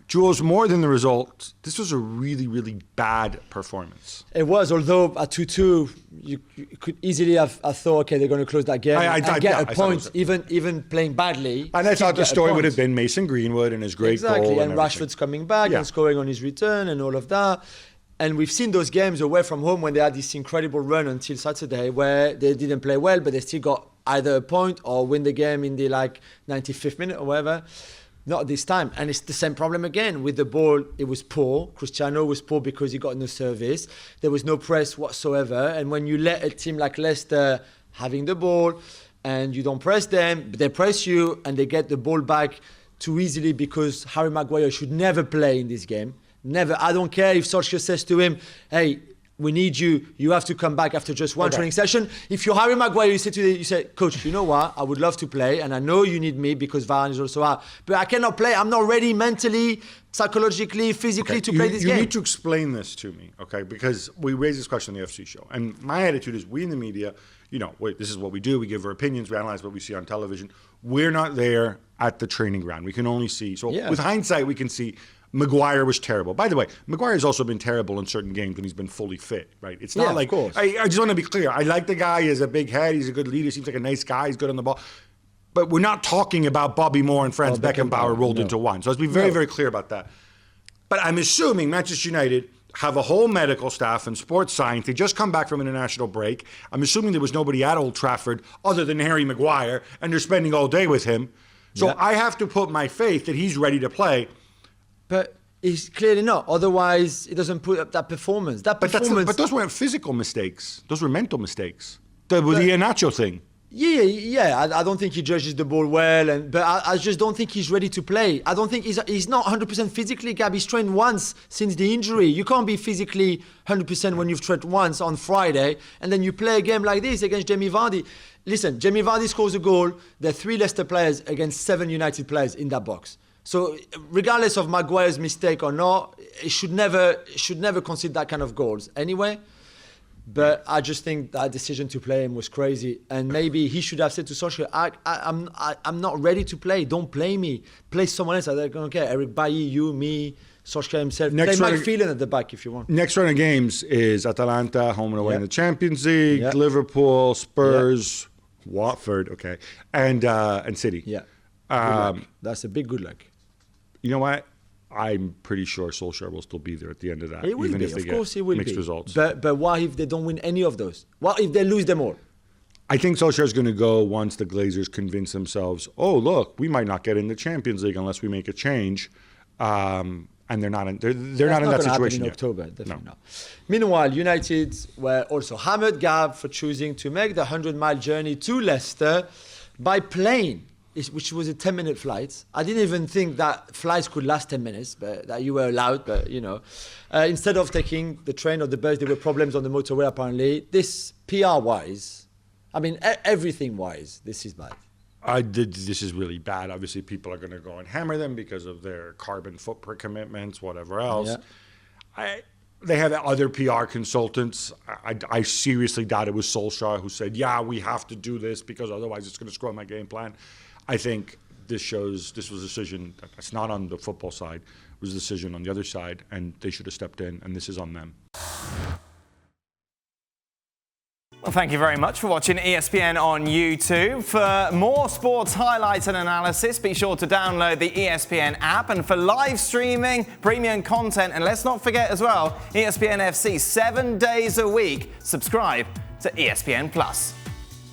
Jules, more than the result, this was a really, really bad performance. It was, although at 2-2, you could easily have thought, okay, they're going to close that game and get a point, even playing badly. And I thought the story would have been Mason Greenwood and his great goal. Exactly, and Rashford's coming back and scoring on his return and all of that. And we've seen those games away from home when they had this incredible run until Saturday where they didn't play well, but they still got either a point or win the game in the 95th minute or whatever. Not this time. And it's the same problem again. With the ball, it was poor. Cristiano was poor because he got no service. There was no press whatsoever. And when you let a team like Leicester having the ball and you don't press them, they press you and they get the ball back too easily because Harry Maguire should never play in this game. Never. I don't care if Solskjaer says to him, hey, we need you. You have to come back after just one training session. If you're Harry Maguire, you say, Coach, you know what? I would love to play, and I know you need me because Varane is also out. But I cannot play. I'm not ready mentally, psychologically, physically to play this game. You need to explain this to me, okay? Because we raised this question on the FC show. And my attitude is we in the media, this is what we do. We give our opinions. We analyze what we see on television. We're not there at the training ground. We can only see. So with hindsight, we can see Maguire was terrible. By the way, Maguire has also been terrible in certain games when he's been fully fit, right? It's not like, I just want to be clear. I like the guy. He has a big head. He's a good leader. Seems like a nice guy. He's good on the ball. But we're not talking about Bobby Moore and Franz Beckenbauer rolled into one. So let's be very, very clear about that. But I'm assuming Manchester United have a whole medical staff and sports science. They just come back from international break. I'm assuming there was nobody at Old Trafford other than Harry Maguire, and they're spending all day with him. So I have to put my faith that he's ready to play. But he's clearly not. Otherwise, he doesn't put up that performance. But those weren't physical mistakes. Those were mental mistakes. The Iheanacho thing. Yeah. I don't think he judges the ball well, but I just don't think he's ready to play. I don't think he's not 100% physically, Gab. He's trained once since the injury. You can't be physically 100% when you've trained once on Friday, and then you play a game like this against Jamie Vardy. Listen, Jamie Vardy scores a goal. There are 3 Leicester players against 7 United players in that box. So regardless of Maguire's mistake or not, he should never concede that kind of goals anyway. But I just think that decision to play him was crazy. And maybe he should have said to Solskjaer, I'm not ready to play. Don't play me. Play someone else. I don't care. Eric Bailly, you, me, Solskjaer himself. Play Mike Phelan at the back if you want. Next round of games is Atalanta, home and away in the Champions League, Liverpool, Spurs, Watford, and City. Yeah. That's a big good luck. You know what? I'm pretty sure Solskjaer will still be there at the end of that. It will even be, if they of course it will mixed be. results. But what if they don't win any of those? What if they lose them all? I think Solskjaer's going to go once the Glazers convince themselves, oh, look, we might not get in the Champions League unless we make a change. And they're not in, they're not in that situation in yet. October, definitely not. Meanwhile, United were also hammered, Gab, for choosing to make the 100-mile journey to Leicester by plane, which was a 10-minute flight. I didn't even think that flights could last 10 minutes, but that you were allowed. But, instead of taking the train or the bus, there were problems on the motorway, apparently. This, PR-wise, everything-wise, this is bad. This is really bad. Obviously, people are going to go and hammer them because of their carbon footprint commitments, whatever else. Yeah. They have other PR consultants. I seriously doubt it was Solskjaer who said, we have to do this because otherwise it's going to screw up my game plan. I think this was a decision that's not on the football side. It was a decision on the other side, and they should have stepped in, and this is on them. Well, thank you very much for watching ESPN on YouTube. For more sports highlights and analysis, be sure to download the ESPN app. And for live streaming, premium content, and let's not forget as well, ESPN FC 7 days a week. Subscribe to ESPN Plus.